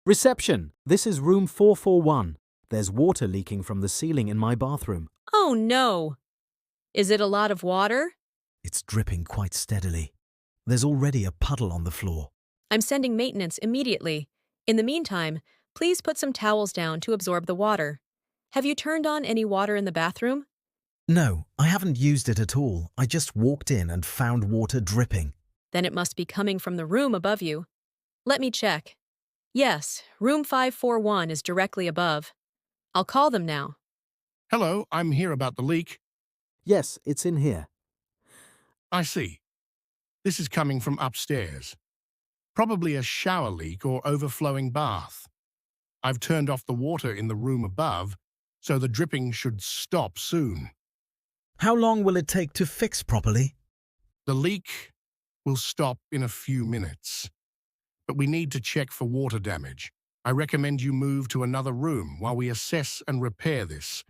Reception, this is room 441. There's water leaking from the ceiling in my bathroom. Oh no! Is it a lot of water? It's dripping quite steadily. There's already a puddle on the floor. I'm sending maintenance immediately. In the meantime, please put some towels down to absorb the water. Have you turned on any water in the bathroom? No, I haven't used it at all. I just walked in and found water dripping. Then it must be coming from the room above you. Let me check. Yes, room 541 is directly above. I'll call them now. Hello, I'm here about the leak. Yes, it's in here. I see. This is coming from upstairs. Probably a shower leak or overflowing bath. I've turned off the water in the room above, so the dripping should stop soon. How long will it take to fix properly? The leak will stop in a few minutes. But we need to check for water damage. I recommend you move to another room while we assess and repair this.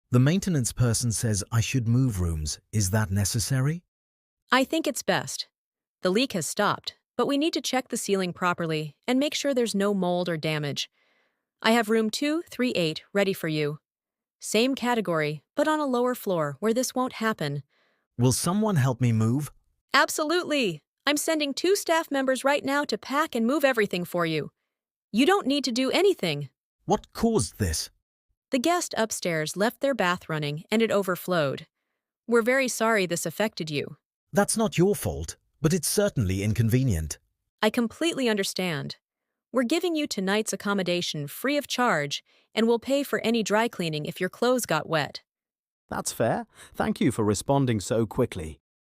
The maintenance person says I should move rooms. Is that necessary? I think it's best. The leak has stopped, but we need to check the ceiling properly and make sure there's no mold or damage. I have room 238 ready for you. Same category, but on a lower floor where this won't happen. Will someone help me move? Absolutely! I'm sending 2 staff members right now to pack and move everything for you. You don't need to do anything. What caused this? The guest upstairs left their bath running and it overflowed. We're very sorry this affected you. That's not your fault, but it's certainly inconvenient. I completely understand. We're giving you tonight's accommodation free of charge, and we'll pay for any dry cleaning if your clothes got wet. That's fair. Thank you for responding so quickly.